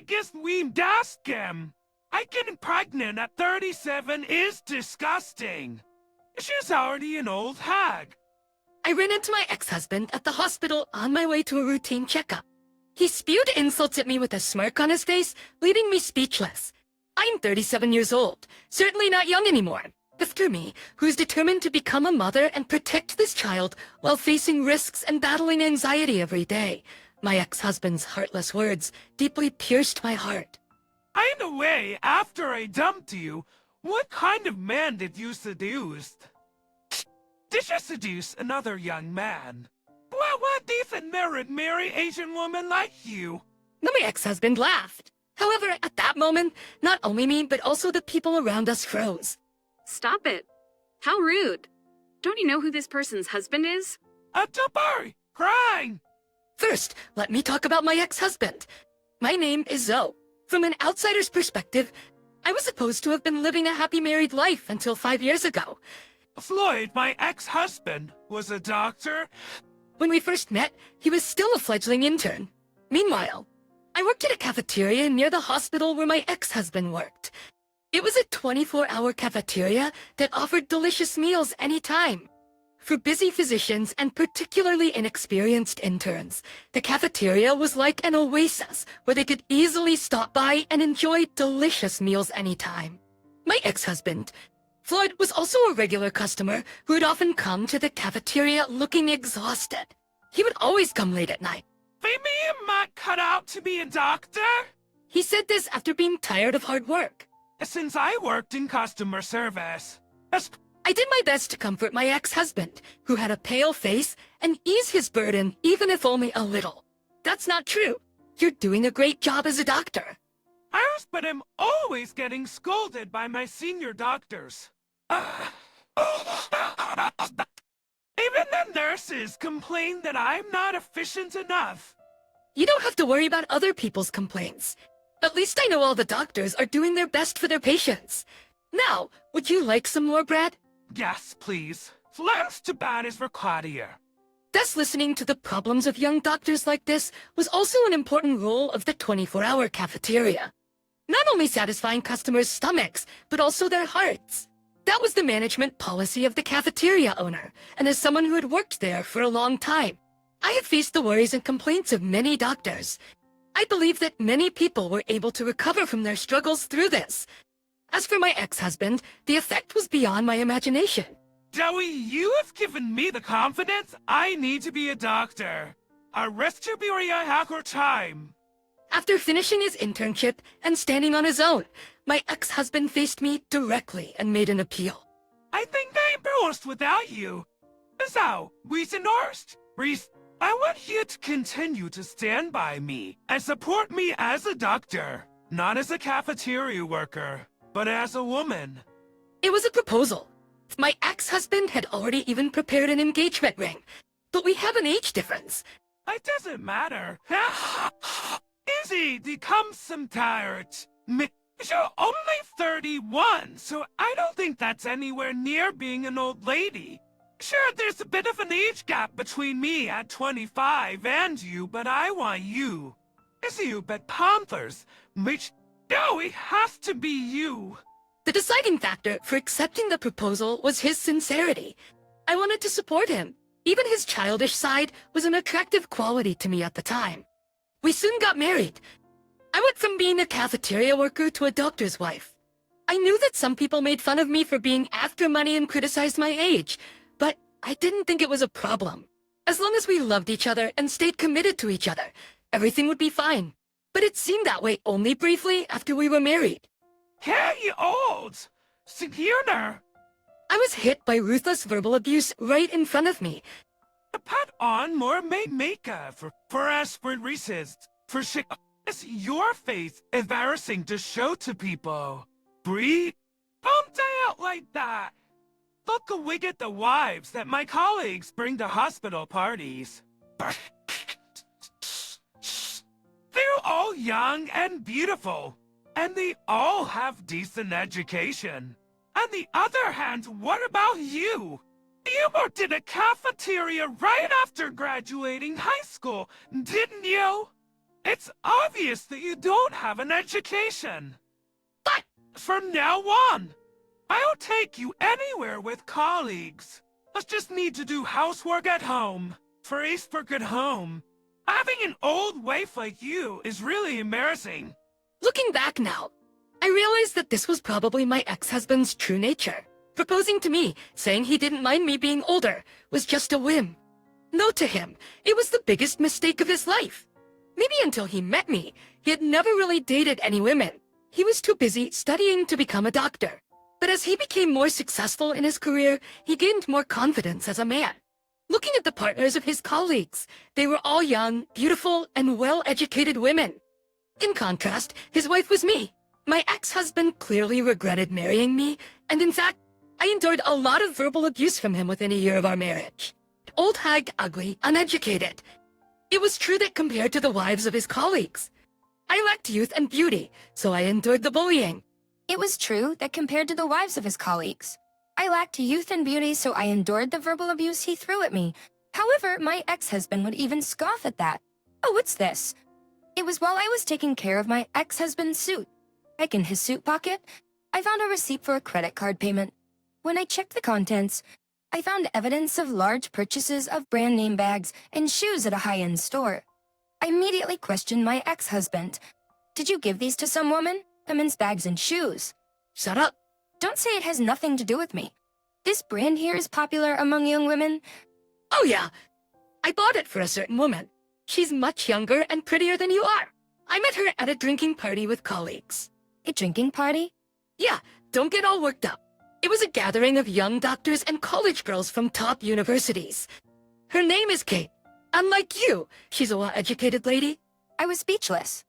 biggest weem dascam. I getting pregnant at 37 is disgusting. She's already an old hag. I ran into my ex-husband at the hospital on my way to a routine checkup. He spewed insults at me with a smirk on his face, leaving me speechless. I'm 37 years old, certainly not young anymore. After me, who's determined to become a mother and protect this child while facing risks and battling anxiety every day. My ex-husband's heartless words deeply pierced my heart. In a way, after I dumped you, what kind of man did you seduce? Did you seduce another young man? Well, what decent married Asian woman like you? My ex-husband laughed. However, at that moment, not only me, but also the people around us froze. Stop it. How rude. Don't you know who this person's husband is? A tabari, crying. First, let me talk about my ex-husband. My name is Zoe. From an outsider's perspective, I was supposed to have been living a happy married life until 5 years ago. Floyd, my ex-husband, was a doctor. When we first met, he was still a fledgling intern. Meanwhile, I worked at a cafeteria near the hospital where my ex-husband worked. It was a 24-hour cafeteria that offered delicious meals anytime. For busy physicians and particularly inexperienced interns, the cafeteria was like an oasis where they could easily stop by and enjoy delicious meals anytime. My ex-husband, Floyd, was also a regular customer who would often come to the cafeteria looking exhausted. He would always come late at night. Maybe you might cut out to be a doctor? He said this after being tired of hard work. Since I worked in customer service. I did my best to comfort my ex-husband, who had a pale face, and ease his burden, even if only a little. That's not true. You're doing a great job as a doctor. But I'm always getting scolded by my senior doctors. Even the nurses complain that I'm not efficient enough. You don't have to worry about other people's complaints. At least I know all the doctors are doing their best for their patients. Now, would you like some more bread? Yes, please. Less too bad is for Claudia. Thus, listening to the problems of young doctors like this was also an important role of the 24-hour cafeteria. Not only satisfying customers' stomachs, but also their hearts. That was the management policy of the cafeteria owner, and as someone who had worked there for a long time, I have faced the worries and complaints of many doctors. I believe that many people were able to recover from their struggles through this. As for my ex-husband, the effect was beyond my imagination. Joey, you have given me the confidence I need to be a doctor. A Retribution hacker time. After finishing his internship and standing on his own, my ex-husband faced me directly and made an appeal. I think I'm lost without you. So, we endorsed. I want you to continue to stand by me and support me as a doctor, not as a cafeteria worker, but as a woman. It was a proposal. My ex-husband had already even prepared an engagement ring, but we have an age difference. It doesn't matter. Easy becomes some tired. You're only 31, so I don't think that's anywhere near being an old lady. Sure, there's a bit of an age gap between me at 25 and you, but I want you. It's you, but Panthers, which, no, it has to be you. The deciding factor for accepting the proposal was his sincerity. I wanted to support him. Even his childish side was an attractive quality to me at the time. We soon got married. I went from being a cafeteria worker to a doctor's wife. I knew that some people made fun of me for being after money and criticized my age, but I didn't think it was a problem. As long as we loved each other and stayed committed to each other, everything would be fine. But it seemed that way only briefly after we were married. Hey, old! Secure. I was hit by ruthless verbal abuse right in front of me. Put on more makeup for aspirin resist. For shit. It's your face embarrassing to show to people. Breathe. Don't say out like that. Look a wig at the wives that my colleagues bring to hospital parties. They're all young and beautiful, and they all have decent education. On the other hand, what about you? You worked in a cafeteria right after graduating high school, didn't you? It's obvious that you don't have an education. But From now on, I'll take you anywhere with colleagues. Let's just need to do housework at home. For Eastbrook at home, having an old wife like you is really embarrassing. looking back now, I realized that this was probably my ex-husband's true nature. Proposing to me, saying he didn't mind me being older, was just a whim. No, to him, it was the biggest mistake of his life. Maybe until he met me, he had never really dated any women. He was too busy studying to become a doctor. But as he became more successful in his career, he gained more confidence as a man. Looking at the partners of his colleagues, they were all young, beautiful, and well-educated women. In contrast, his wife was me. My ex-husband clearly regretted marrying me, and in fact, I endured a lot of verbal abuse from him within a year of our marriage. Old hag, ugly, uneducated. It was true that compared to the wives of his colleagues, I lacked youth and beauty, so I endured the bullying. It was true that compared to the wives of his colleagues, I lacked youth and beauty, so I endured the verbal abuse he threw at me. However, my ex-husband would even scoff at that. Oh, what's this? It was while I was taking care of my ex-husband's suit. Back in his suit pocket, I found a receipt for a credit card payment. When I checked the contents, I found evidence of large purchases of brand name bags and shoes at a high-end store. I immediately questioned my ex-husband. Did you give these to some woman? Men's bags and shoes. Shut up. Don't say it has nothing to do with me. This brand here is popular among young women. Oh yeah, I bought it for a certain woman. She's much younger and prettier than you are. I met her at a drinking party with colleagues. A drinking party? Yeah, don't get all worked up. It was a gathering of young doctors and college girls from top universities. Her name is Kate. Unlike you, she's a well-educated lady. I was speechless.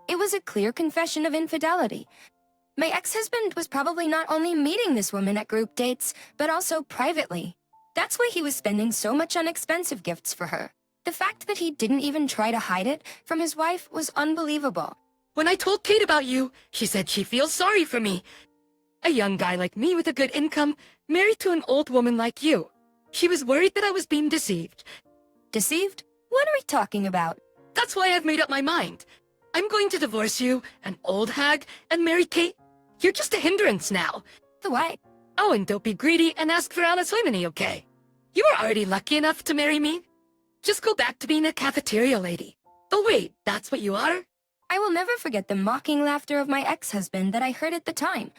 It was a clear confession of infidelity. My ex-husband was probably not only meeting this woman at group dates, but also privately. That's why he was spending so much on expensive gifts for her. The fact that he didn't even try to hide it from his wife was unbelievable. When I told Kate about you, she said she feels sorry for me. A young guy like me with a good income, married to an old woman like you. She was worried that I was being deceived. Deceived? What are we talking about? That's why I've made up my mind. I'm going to divorce you, an old hag, and marry Kate. You're just a hindrance now. The what? Oh, and don't be greedy and ask for Anna's Swimini, okay? You were already lucky enough to marry me. Just go back to being a cafeteria lady. Oh wait, that's what you are? I will never forget the mocking laughter of my ex-husband that I heard at the time.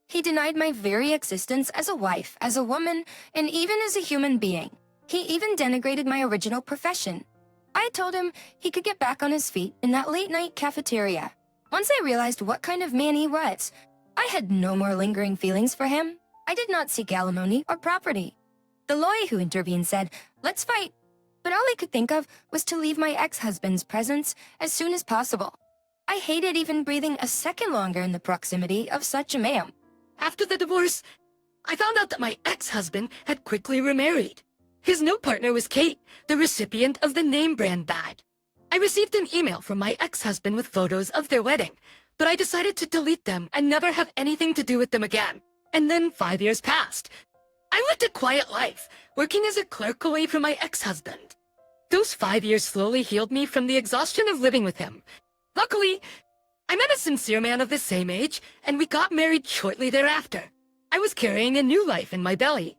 He denied my very existence as a wife, as a woman, and even as a human being. He even denigrated my original profession. I told him he could get back on his feet in that late-night cafeteria. Once I realized what kind of man he was, I had no more lingering feelings for him. I did not seek alimony or property. The lawyer who intervened said, "Let's fight." But all I could think of was to leave my ex-husband's presence as soon as possible. I hated even breathing a second longer in the proximity of such a man. After the divorce, I found out that my ex-husband had quickly remarried. His new partner was Kate, the recipient of the name brand bag. I received an email from my ex-husband with photos of their wedding, but I decided to delete them and never have anything to do with them again. And then 5 years passed. I lived a quiet life, working as a clerk away from my ex-husband. Those 5 years slowly healed me from the exhaustion of living with him. Luckily, I met a sincere man of the same age, and we got married shortly thereafter. I was carrying a new life in my belly.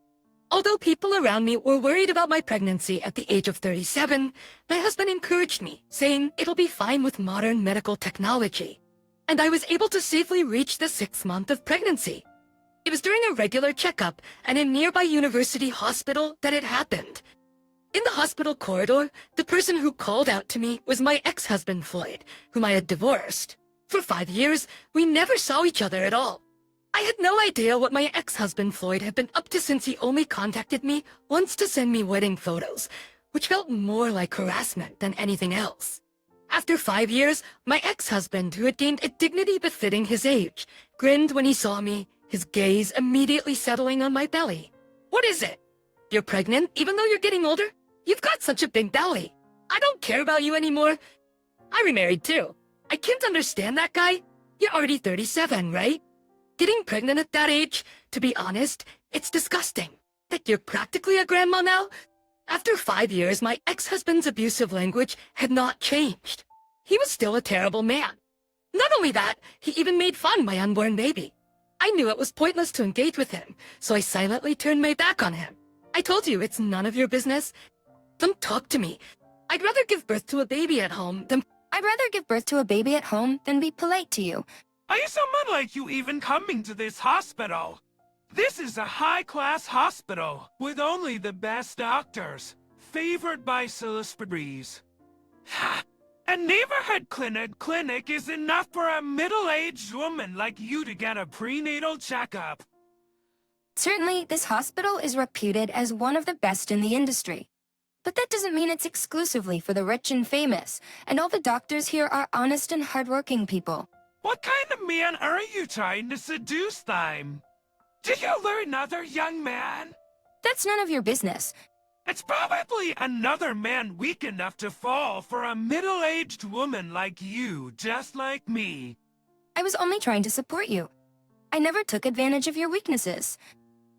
Although people around me were worried about my pregnancy at the age of 37, my husband encouraged me, saying it'll be fine with modern medical technology. And I was able to safely reach the 6th month of pregnancy. It was during a regular checkup at a nearby university hospital that it happened. In the hospital corridor, the person who called out to me was my ex-husband Floyd, whom I had divorced. For 5 years, we never saw each other at all. I had no idea what my ex-husband Floyd had been up to since he only contacted me once to send me wedding photos, which felt more like harassment than anything else. After 5 years, my ex-husband, who had gained a dignity befitting his age, grinned when he saw me, his gaze immediately settling on my belly. "What is it? You're pregnant even though you're getting older? You've got such a big belly. I don't care about you anymore." I remarried too. I can't understand that guy. You're already 37, right? Getting pregnant at that age, to be honest, it's disgusting. That you're practically a grandma now? After 5 years, my ex-husband's abusive language had not changed. he was still a terrible man. Not only that, he even made fun of my unborn baby. I knew it was pointless to engage with him, so I silently turned my back on him. I told you it's none of your business. Don't talk to me. I'd rather give birth to a baby at home than... I'd rather give birth to a baby at home than be polite to you. Are you someone like you even coming to this hospital? This is a high-class hospital with only the best doctors, favored by celebrities. A neighborhood clinic is enough for a middle-aged woman like you to get a prenatal checkup. Certainly, this hospital is reputed as one of the best in the industry. But that doesn't mean it's exclusively for the rich and famous, and all the doctors here are honest and hardworking people. What kind of man are you trying to seduce them? Do you lure another young man? That's none of your business. It's probably another man weak enough to fall for a middle-aged woman like you, just like me. I was only trying to support you. I never took advantage of your weaknesses.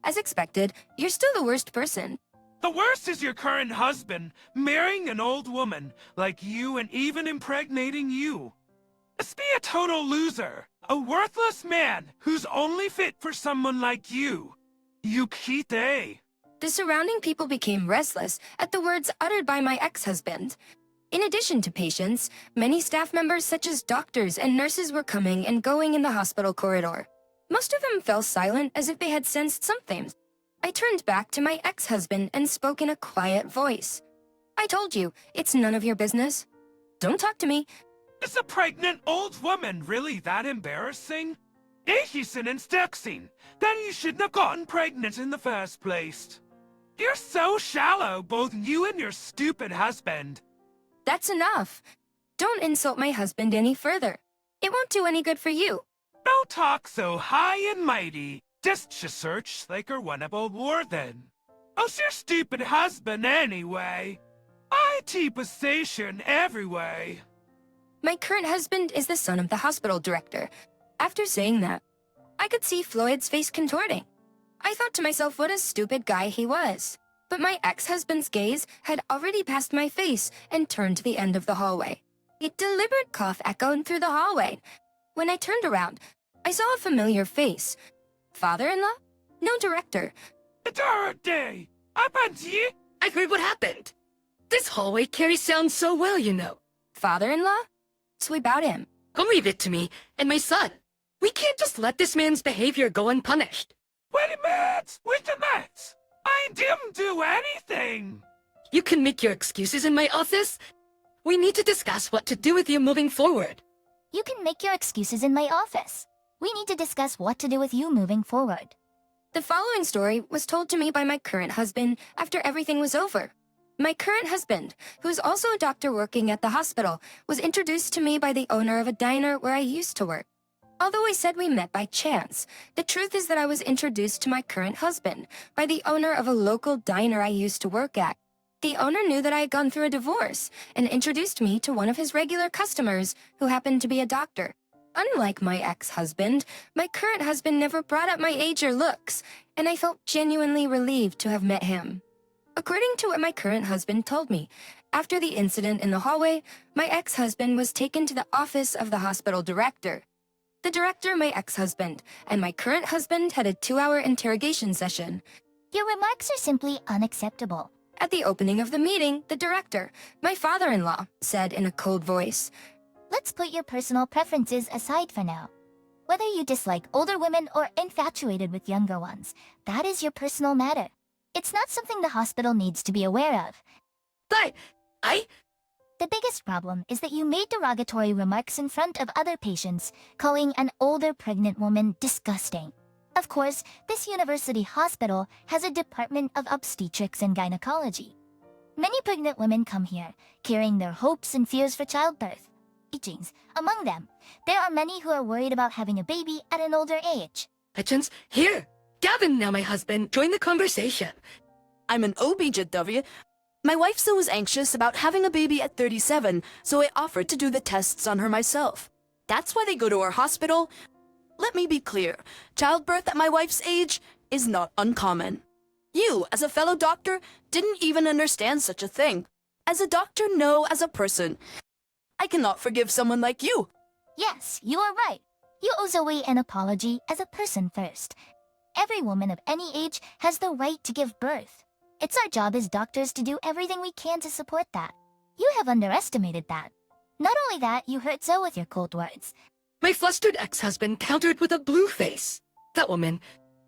As expected, you're still the worst person. The worst is your current husband marrying an old woman like you and even impregnating you. Must be a total loser, a worthless man who's only fit for someone like you. You kite. The surrounding people became restless at the words uttered by my ex-husband. In addition to patients, many staff members such as doctors and nurses were coming and going in the hospital corridor. Most of them fell silent as if they had sensed something. I turned back to my ex-husband and spoke in a quiet voice. I told you, it's none of your business. Don't talk to me. Is a pregnant old woman really that embarrassing? Ehisen and Stexing, then you shouldn't have gotten pregnant in the first place. You're so shallow, both you and your stupid husband. That's enough. Don't insult my husband any further. It won't do any good for you. Don't talk so high and mighty. Just search like you're one of old war then. How's your stupid husband anyway? IT position everywhere. My current husband is the son of the hospital director. After saying that, I could see Floyd's face contorting. I thought to myself what a stupid guy he was. But my ex-husband's gaze had already passed my face and turned to the end of the hallway. A deliberate cough echoed through the hallway. When I turned around, I saw a familiar face. Father-in-law? No, director. Day. I've heard what happened. This hallway carries sound so well, you know. Father-in-law? So we bowed him. Come leave it to me and my son. We can't just let this man's behavior go unpunished. Wait a minute! Wait a minute! I didn't do anything! You can make your excuses in my office. We need to discuss what to do with you moving forward. You can make your excuses in my office. We need to discuss what to do with you moving forward. The following story was told to me by my current husband after everything was over. My current husband, who is also a doctor working at the hospital, was introduced to me by the owner of a diner where I used to work. Although I said we met by chance, the truth is that I was introduced to my current husband by the owner of a local diner I used to work at. The owner knew that I had gone through a divorce and introduced me to one of his regular customers who happened to be a doctor. Unlike my ex-husband, my current husband never brought up my age or looks, and I felt genuinely relieved to have met him. According to what my current husband told me, after the incident in the hallway, my ex-husband was taken to the office of the hospital director. The director, my ex-husband, and my current husband had a 2-hour interrogation session. Your remarks are simply unacceptable. At the opening of the meeting, the director, my father-in-law, said in a cold voice, Let's put your personal preferences aside for now. Whether you dislike older women or infatuated with younger ones, that is your personal matter. It's not something the hospital needs to be aware of. But The biggest problem is that you made derogatory remarks in front of other patients, calling an older pregnant woman disgusting. Of course, this university hospital has a department of obstetrics and gynecology. Many pregnant women come here, carrying their hopes and fears for childbirth. Teachings. Among them, there are many who are worried about having a baby at an older age. Legends, here. Gavin, now my husband, join the conversation. I'm an OBGYN. My wife still was anxious about having a baby at 37, so I offered to do the tests on her myself. That's why they go to our hospital. Let me be clear, childbirth at my wife's age is not uncommon. You, as a fellow doctor, didn't even understand such a thing. As a doctor, no, as a person. I cannot forgive someone like you. Yes, you are right. You owe Zoe an apology as a person first. Every woman of any age has the right to give birth. It's our job as doctors to do everything we can to support that. You have underestimated that. Not only that, you hurt Zoe with your cold words. My flustered ex-husband countered with a blue face. That woman,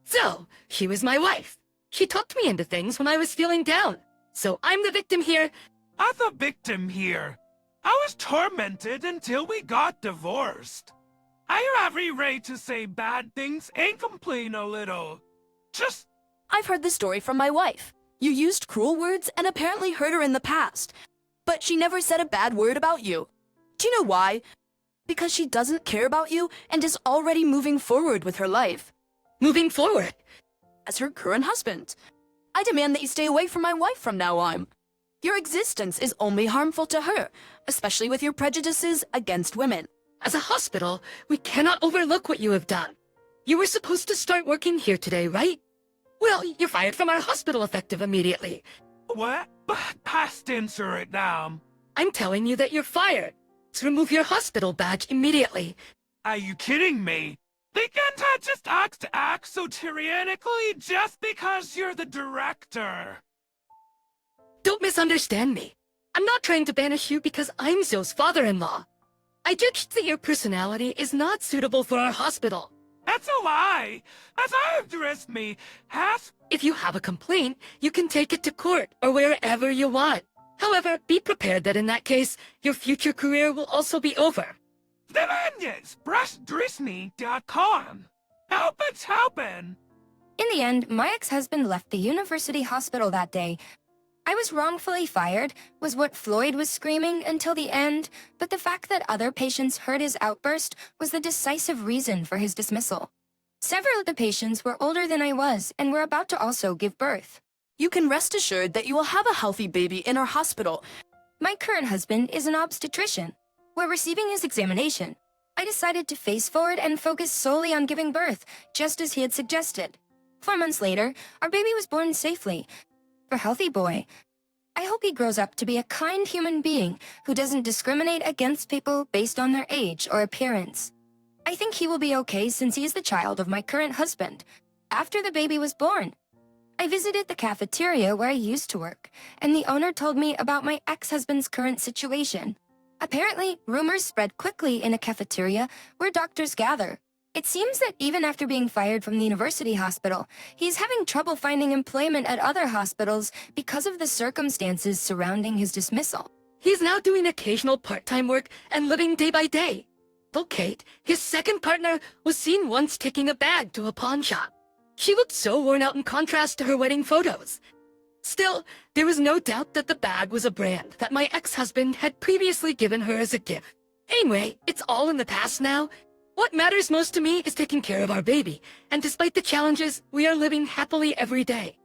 Zoe, she was my wife. She talked me into things when I was feeling down. So I'm the victim here. I'm the victim here. I was tormented until we got divorced. I have every right to say bad things and complain a little. Just I've heard the story from my wife. You used cruel words and apparently hurt her in the past. But she never said a bad word about you. Do you know why? Because she doesn't care about you and is already moving forward with her life. Moving forward. As her current husband, I demand that you stay away from my wife from now on. Your existence is only harmful to her, especially with your prejudices against women. As a hospital, we cannot overlook what you have done. You were supposed to start working here today, right? Well, you're fired from our hospital effective immediately. what? Past tense right now. I'm telling you that you're fired. So remove your hospital badge immediately. Are you kidding me? They can't just act so tyrannically just because you're the director. Don't misunderstand me. I'm not trying to banish you because I'm Zoe's father-in-law. I judged that your personality is not suitable for our hospital. That's a lie. As I addressed me, has If you have a complaint, you can take it to court or wherever you want. However, be prepared that in that case, your future career will also be over. Stevenius, brushDrisney.com. Help it's helping. In the end, my ex-husband left the university hospital that day. I was wrongfully fired, was what Floyd was screaming until the end, but the fact that other patients heard his outburst was the decisive reason for his dismissal. Several of the patients were older than I was and were about to also give birth. You can rest assured that you will have a healthy baby in our hospital. My current husband is an obstetrician. We're receiving his examination. I decided to face forward and focus solely on giving birth, just as he had suggested. 4 months later, our baby was born safely. A healthy boy. I hope he grows up to be a kind human being who doesn't discriminate against people based on their age or appearance. I think he will be okay since he is the child of my current husband. After the baby was born, I visited the cafeteria where I used to work, and the owner told me about my ex-husband's current situation. Apparently, rumors spread quickly in a cafeteria where doctors gather. It seems that even after being fired from the university hospital, he's having trouble finding employment at other hospitals because of the circumstances surrounding his dismissal. He's now doing occasional part-time work and living day by day. Though Kate, his second partner, was seen once taking a bag to a pawn shop. She looked so worn out in contrast to her wedding photos. Still, there was no doubt that the bag was a brand that my ex-husband had previously given her as a gift. Anyway, it's all in the past now. What matters most to me is taking care of our baby, and despite the challenges, we are living happily every day.